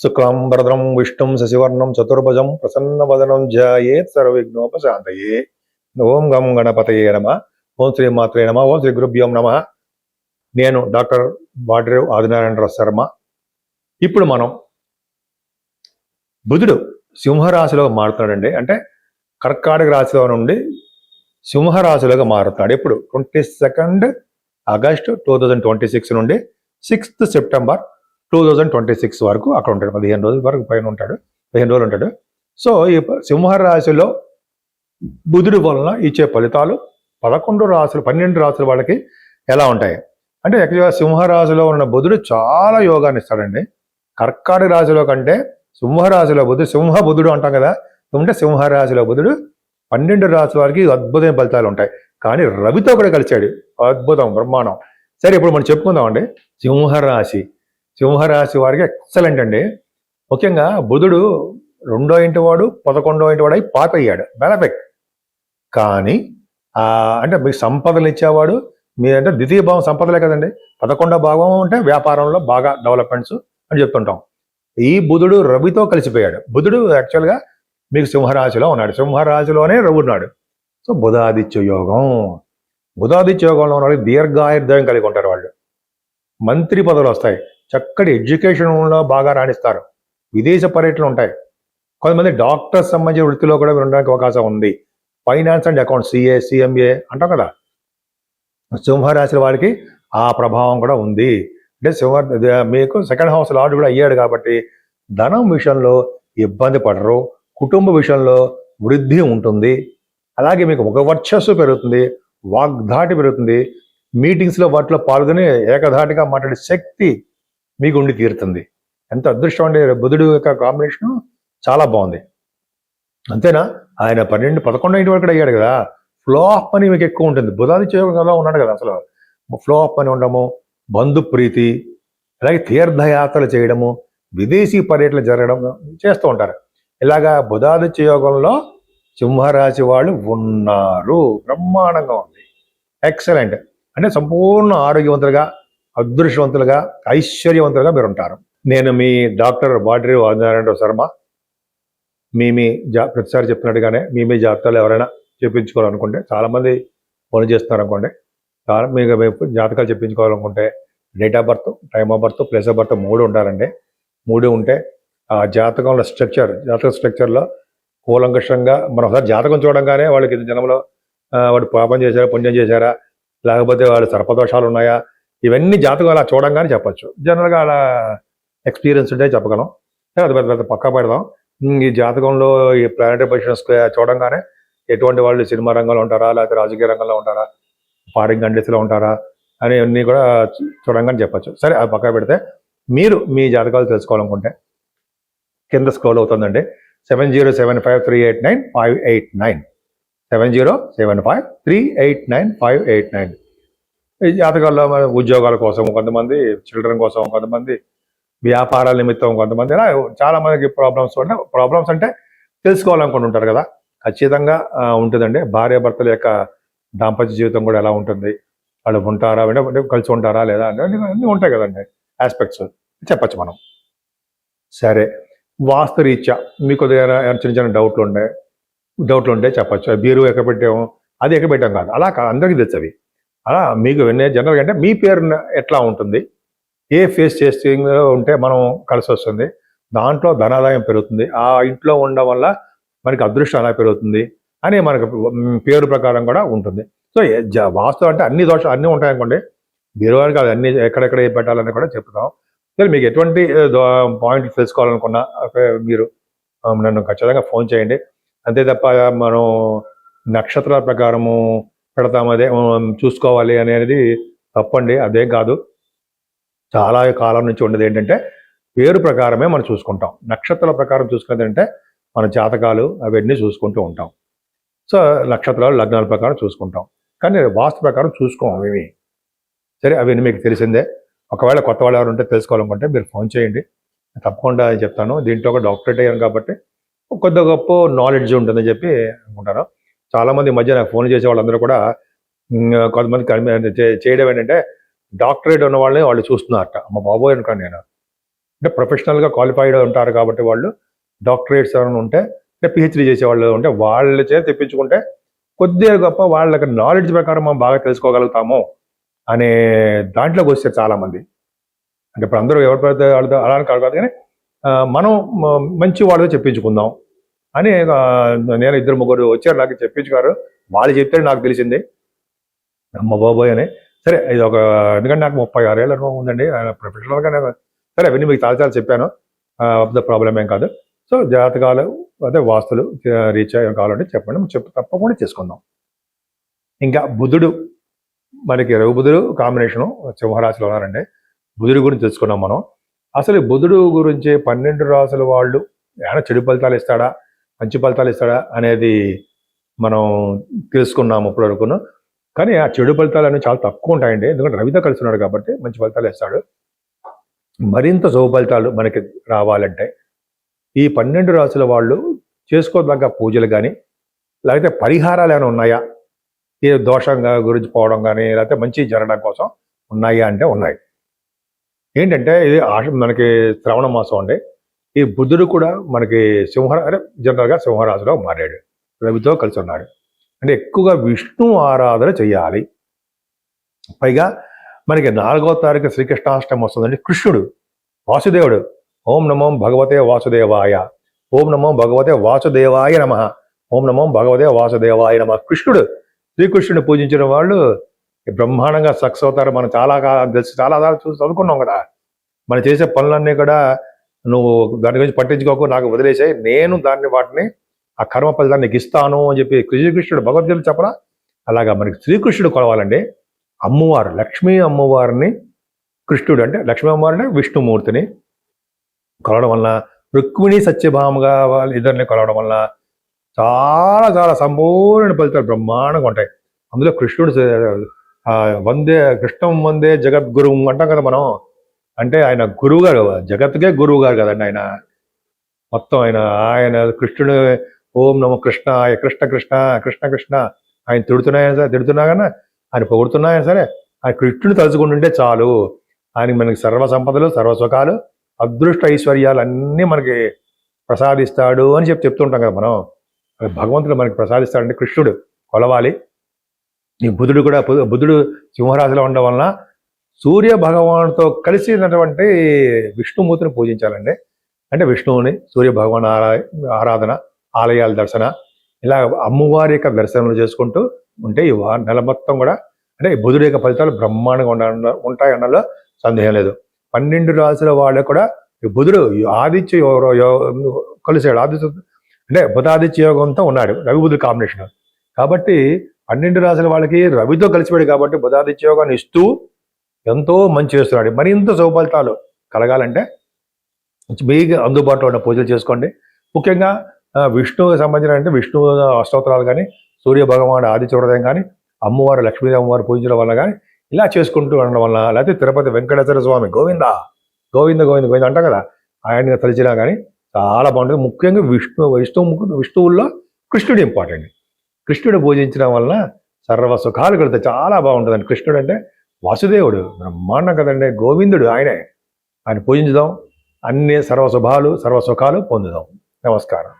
శుక్లాంబరధరం విష్ణుం శశివర్ణం చతుర్భుజం ప్రసన్నవదనం ధ్యాయేత్ సర్వవిఘ్నోపశాంతయే. ఓం గం గణపతయే నమ. ఓం శ్రీ మాత్రే నమ. ఓం శ్రీ గురుభ్యోం నమ. నేను డాక్టర్ వాడ్రేవ్ ఆదినారాయణరావు శర్మ. ఇప్పుడు మనం బుధుడు సింహరాశిలో మారుతున్నాడండి. అంటే కర్కాటక రాశిలో నుండి సింహరాశిలోకి మారుతున్నాడు. ఎప్పుడు 22 ఆగస్టు 2026 నుండి 6 సెప్టెంబర్ 2026 వరకు అక్కడ ఉంటాడు. 15 రోజుల వరకు పైన ఉంటాడు, 15 రోజులు ఉంటాడు. సో ఈ సింహరాశిలో బుధుడు వలన ఇచ్చే ఫలితాలు 12 రాశుల వాళ్ళకి ఎలా ఉంటాయి అంటే, యాక్చువల్గా సింహరాశిలో ఉన్న బుధుడు చాలా యోగాన్ని ఇస్తాడండి. కర్కాటక రాశిలో కంటే సింహరాశిలో బుధుడు అంటాం కదా, అంటే సింహరాశిలో బుధుడు 12 రాశుల వారికి అద్భుతమైన ఫలితాలు ఉంటాయి. కానీ రవితో కూడా కలిశాడు, అద్భుతం, బ్రహ్మాండం. సరే, ఇప్పుడు మనం చెప్పుకుందామండి. సింహరాశి వారికి ఎక్సలెంట్ అండి. ముఖ్యంగా బుధుడు 2వ ఇంటి వాడు 11వ ఇంటి వాడు అయి పాపయ్యాడు, బెలపెక్. కానీ అంటే మీకు సంపదలు ఇచ్చేవాడు మీరంటే ద్వితీయ భావం సంపదలే కదండి. 11వ భావం అంటే వ్యాపారంలో బాగా డెవలప్మెంట్స్ అని చెప్తుంటాం. ఈ బుధుడు రవితో కలిసిపోయాడు. బుధుడు యాక్చువల్గా మీకు సింహరాశిలో ఉన్నాడు, సింహరాశిలోనే రవి ఉన్నాడు. సో బుధాదిత్య యోగం యోగంలో ఉన్న వాళ్ళకి దీర్ఘాయుర్దాయం కలిగి ఉంటారు. వాళ్ళు మంత్రి పదవులు వస్తాయి, చక్కటి ఎడ్యుకేషన్లో బాగా రాణిస్తారు, విదేశ పర్యటనలు ఉంటాయి. కొంతమంది డాక్టర్స్ సంబంధించిన వృత్తిలో కూడా ఉండడానికి అవకాశం ఉంది. Finance and accounts, CA, CMA అంటాం కదా. సింహరాశి వారికి ఆ ప్రభావం కూడా ఉంది. అంటే మీకు సెకండ్ హౌస్ లార్డ్ కూడా అయ్యాడు కాబట్టి ధనం విషయంలో ఇబ్బంది పడరు, కుటుంబ విషయంలో వృద్ధి ఉంటుంది. అలాగే మీకు ముఖ వర్చస్సు పెరుగుతుంది, వాగ్ధాటి పెరుగుతుంది. మీటింగ్స్లో వాటిలో పాల్గొని ఏకధాటిగా మాట్లాడే శక్తి మీకు ఉండి తీరుతుంది. ఎంత అదృష్టం అండి. బుధుడు యొక్క కాంబినేషను చాలా బాగుంది. అంతేనా, ఆయన 11వ ఇంటి వరకు అయ్యాడు కదా, ఫ్లో ఆఫ్ పని మీకు ఎక్కువ ఉంటుంది. బుధాదిత్య యోగంలో ఉన్నాడు కదా, అసలు ఫ్లో ఆఫ్ పని ఉండము, బంధు ప్రీతి, అలాగే తీర్థయాత్రలు చేయడము, విదేశీ పర్యటనలు జరగడం చేస్తూ ఉంటారు. ఇలాగా బుధాదిత్య యోగంలో సింహరాశి వాళ్ళు ఉన్నారు. బ్రహ్మాండంగా ఉంది, ఎక్సలెంట్. అంటే సంపూర్ణ ఆరోగ్యవంతులుగా, అదృష్టవంతులుగా, ఐశ్వర్యవంతులుగా మీరు ఉంటారు. నేను మీ డాక్టర్ వాడ్రేవ్ ఆదినారాయణరావు శర్మ. ప్రతిసారి చెప్తున్నట్టుగానే మీ జాతకాలు ఎవరైనా చెప్పించుకోవాలనుకుంటే, చాలామంది ఫోన్ చేస్తున్నారు అనుకోండి, మీకు జాతకాలు చెప్పించుకోవాలనుకుంటే date of birth, time of birth, place of birth 3 ఉండాలండి. 3 ఉంటే ఆ జాతకంలో జాతక స్ట్రక్చర్లో కూలంకషంగా మనం ఒకసారి జాతకం చూడంగానే వాళ్ళకి జన్మలో వాడు పాపం చేశారా, పుణ్యం చేశారా, లేకపోతే వాళ్ళు సర్పదోషాలు ఉన్నాయా, ఇవన్నీ జాతకం అలా చూడంగానే చెప్పచ్చు. జనరల్గా అలా ఎక్స్పీరియన్స్ ఉంటే చెప్పగలం. అది పెద్ద పక్కా పెడదాం. ఈ జాతకంలో ఈ ప్లానెటరీ పొజిషన్స్ చూడంగానే ఎటువంటి వాళ్ళు సినిమా రంగంలో ఉంటారా, లేకపోతే రాజకీయ రంగంలో ఉంటారా, ఫారిన్ కంట్రీస్లో ఉంటారా అని అన్నీ కూడా చూడంగానే చెప్పచ్చు. సరే, అది పక్కా పెడితే మీరు మీ జాతకాలు తెలుసుకోవాలనుకుంటే కింద స్క్రోల్ అవుతుందండి. 7075389589 7075389589. ఈ జాతకాల్లో ఉద్యోగాల కోసం కొంతమంది, చిల్డ్రన్ కోసం కొంతమంది, వ్యాపారాల నిమిత్తం కొంతమంది, ఇలా చాలా మందికి ప్రాబ్లమ్స్ అంటే తెలుసుకోవాలనుకుంటుంటారు కదా. ఖచ్చితంగా ఉంటుందండి. భార్యాభర్తల యొక్క దాంపత్య జీవితం కూడా ఎలా ఉంటుంది, వాళ్ళు ఉంటారా, కలిసి ఉంటారా లేదా అన్నీ ఉంటాయి కదండి, ఆస్పెక్ట్స్ చెప్పచ్చు మనం. సరే, వాస్తు రీత్యా మీకు చిన్న చిన్న డౌట్లు ఉంటే చెప్పచ్చు. బీరు ఎక్కడ పెట్టాము, అది ఎక్కడ పెట్టాం కాదు, అలా అందరికీ తెచ్చవి. అలా మీకు జనరల్గా అంటే మీ పేరు ఎట్లా ఉంటుంది, ఏ ఫేస్ చేస్తే ఉంటే మనం కలిసి వస్తుంది, దాంట్లో ధనాదాయం పెరుగుతుంది, ఆ ఇంట్లో ఉండడం వల్ల మనకి అదృష్టం అలా పెరుగుతుంది అని మనకు పేరు ప్రకారం కూడా ఉంటుంది. సో వాస్తు అంటే అన్ని దోషాలు అన్నీ ఉంటాయనుకోండి, బీరువాని కాదు, అన్ని ఎక్కడెక్కడ ఏ పెట్టాలని కూడా చెప్తాం. సరే, మీకు ఎటువంటి పాయింట్లు తెలుసుకోవాలనుకున్నా మీరు నన్ను ఖచ్చితంగా ఫోన్ చేయండి. అంతే తప్ప మనం నక్షత్రాల ప్రకారము పెడతాం, అదే చూసుకోవాలి అనేది తప్పండి. అదేం కాదు. చాలా కాలం నుంచి ఉండేది ఏంటంటే పేరు ప్రకారమే మనం చూసుకుంటాం. నక్షత్రాల ప్రకారం చూసుకునేది అంటే మన జాతకాలు అవన్నీ చూసుకుంటూ ఉంటాం. సో నక్షత్రాలు, లగ్నాల ప్రకారం చూసుకుంటాం, కానీ వాస్తు ప్రకారం చూసుకోం అవి. సరే, అవన్నీ మీకు తెలిసిందే. ఒకవేళ కొత్త వాళ్ళు ఎవరు ఉంటే తెలుసుకోవాలనుకుంటే మీరు ఫోన్ చేయండి, తప్పకుండా చెప్తాను. దీంట్లో ఒక డాక్టరేట్ అయ్యాను కాబట్టి కొద్ది గొప్ప నాలెడ్జ్ ఉంటుందని చెప్పి అనుకుంటాను. చాలామంది మధ్య నాకు ఫోన్ చేసే వాళ్ళందరూ కూడా కొంతమంది చేయడం ఏంటంటే డాక్టరేట్ ఉన్న వాళ్ళని వాళ్ళు చూస్తున్నారట. అమ్మ బాబోయ్ అనుకోండి నేను. అంటే ప్రొఫెషనల్గా క్వాలిఫైడ్ ఉంటారు కాబట్టి వాళ్ళు డాక్టరేట్స్ ఎవరైనా ఉంటే అంటే పిహెచ్డీ చేసేవాళ్ళు ఉంటే వాళ్ళ చేత తెప్పించుకుంటే కొద్దిగా గొప్ప వాళ్ళకి నాలెడ్జ్ ప్రకారం మనం బాగా తెలుసుకోగలుగుతాము అనే దాంట్లోకి వస్తే చాలామంది. అంటే ఇప్పుడు అందరూ ఎవరి పడితే వాళ్ళతో అలా కాదు కానీ మనం మంచి వాళ్ళతో చెప్పించుకుందాం అని నేను 2-3 వచ్చారు నాకు చెప్పించుకారు. వాళ్ళు చెప్తే నాకు తెలిసింది అమ్మ బాబోయ్ అని. సరే ఇది ఒక ఎందుకంటే నాకు 36 ఏళ్ళ అనుభవం ఉందండి ప్రొఫెషనల్గా. సరే అవన్నీ మీకు చాలా చెప్పాను, ద ప్రాబ్లం ఏం కాదు. సో జాతకాలు అదే వాస్తులు రీచ్ కావాలంటే చెప్పండి, తప్పకుండా చేసుకుందాం. ఇంకా బుధుడు మనకి రవి బుధుడు కాంబినేషను సింహరాశిలో ఉన్నారండి. బుధుడు గురించి తెలుసుకున్నాం మనం. అసలు బుధుడు గురించి 12 రాసుల వాళ్ళు ఏమైనా చెడు ఫలితాలు ఇస్తాడా మంచి ఫలితాలు ఇస్తాడా అనేది మనం తెలుసుకున్నాము ఇప్పుడు వరకును. కానీ ఆ చెడు ఫలితాలు అనేవి చాలా తక్కువ ఉంటాయండి, ఎందుకంటే రవితో కలిసి ఉన్నాడు కాబట్టి మంచి ఫలితాలు ఇస్తాడు. మరింత శుభ ఫలితాలు మనకి రావాలంటే ఈ 12 రాసుల వాళ్ళు చేసుకోదగ్గ పూజలు కానీ లేకపోతే పరిహారాలు ఏమైనా ఉన్నాయా, ఏ దోషంగా గురించి పోవడం కానీ లేకపోతే మంచి జరగడం కోసం ఉన్నాయా అంటే ఉన్నాయి. ఏంటంటే ఇది మనకి శ్రవణ మాసం అండి. ఈ బుధుడు కూడా మనకి జనరల్గా సింహరాశిలో మారాడు, రవితో కలిసి ఉన్నాడు. అంటే ఎక్కువగా విష్ణు ఆరాధన చెయ్యాలి. పైగా మనకి 4వ తారీఖు శ్రీకృష్ణాష్టమి వస్తుందండి. కృష్ణుడు వాసుదేవుడు ఓం నమో భగవతే వాసుదేవాయ, ఓం నమో భగవతే వాసుదేవాయ నమ, ఓం నమో భగవతే వాసుదేవాయ నమ. కృష్ణుడు శ్రీకృష్ణుడిని పూజించిన వాళ్ళు బ్రహ్మాండంగా సక్సెస్ అవుతారు. మనం చాలా తెలిసి చాలా చూసి చదువుకున్నాం కదా. మనం చేసే పనులన్నీ కూడా నువ్వు దాని గురించి పట్టించుకోకు, నాకు వదిలేసాయి, నేను వాటిని ఆ కర్మ ఫలితాన్ని నీకు ఇస్తాను అని చెప్పి శ్రీకృష్ణుడు భగవద్గీత చెప్పరా. అలాగా మనకి శ్రీకృష్ణుడు కొలవాలండి. అమ్మవారు లక్ష్మీ అమ్మవారిని కృష్ణుడు అంటే లక్ష్మీ అమ్మవారిని విష్ణుమూర్తిని కొలవడం వలన, రుక్మిణి సత్యభామగా వాళ్ళ ఇద్దరిని కొలవడం వలన చాలా చాలా సంపూర్ణ ఫలితాలు బ్రహ్మాండంగా ఉంటాయి. అందులో కృష్ణుడు కృష్ణం వందే జగద్గురు అంటాం కదా మనం. అంటే ఆయన గురువు గారు, జగత్తుకే గురువు గారు కదండి ఆయన. మొత్తం ఆయన కృష్ణుడు ఓం నమో కృష్ణాయ, కృష్ణ కృష్ణ కృష్ణ కృష్ణ ఆయన తిడుతున్నా కానీ ఆయన పొగుడుతున్నాయని సరే ఆయన కృష్ణుడు తలుచుకుంటుంటే చాలు ఆయన మనకి సర్వ సంపదలు సర్వ సుఖాలు అదృష్ట ఐశ్వర్యాలు అన్నీ మనకి ప్రసాదిస్తాడు అని చెప్తుంటాం కదా మనం. భగవంతుడు మనకి ప్రసాదిస్తాడంటే కృష్ణుడు కొలవాలి. ఈ బుధుడు సింహరాశిలో ఉండడం వలన సూర్య భగవానుడితో కలిసినటువంటి విష్ణుమూర్తిని పూజించాలండి. అంటే విష్ణువుని సూర్య భగవాన్ ఆరాధన, ఆలయాల దర్శన, ఇలా అమ్మవారి యొక్క దర్శనలు చేసుకుంటూ ఉంటే ఈ నెల మొత్తం కూడా అంటే బుధుడి యొక్క ఫలితాలు బ్రహ్మాండంగా ఉంటాయన్నలో సందేహం లేదు. 12 రాశుల వాళ్ళకు కూడా ఈ బుధుడు ఆదిత్య కలిసాడు. అంటే బుధాదిత్య యోగంతో ఉన్నాడు, రవి బుధుడు కాంబినేషన్. కాబట్టి 12 రాశుల వాళ్ళకి రవితో కలిసిపోయాడు కాబట్టి బుధాదిత్య యోగాన్ని ఇస్తూ ఎంతో మంచి చేస్తున్నాడు. మరింత శుభ ఫలితాలు కలగాలంటే మీకు అందుబాటులో ఉన్న పూజలు చేసుకోండి. ముఖ్యంగా విష్ణువుకి సంబంధించిన విష్ణు అష్టోత్తరాలు కానీ, సూర్య భగవానుడు ఆదిత్య హృదయం కానీ, అమ్మవారు లక్ష్మీ అమ్మవారు పూజించడం వల్ల కానీ ఇలా చేసుకుంటూ ఉండడం వల్ల, లేకపోతే తిరుపతి వెంకటేశ్వర స్వామి గోవింద గోవింద గోవింద గోవింద అంటాం కదా, ఆయన తలిచినా కానీ చాలా బాగుంటుంది. ముఖ్యంగా విష్ణువుల్లో కృష్ణుడు ఇంపార్టెంట్. కృష్ణుడు పూజించడం వలన సర్వ సుఖాలు కలుగుతాయి, చాలా బాగుంటుందండి. కృష్ణుడు అంటే వాసుదేవుడు బ్రహ్మాండం కదండి, గోవిందుడు ఆయనే. ఆయన పూజించుదాం, అన్ని సర్వశుభాలు సర్వసుఖాలు పొందుదాం. నమస్కారం.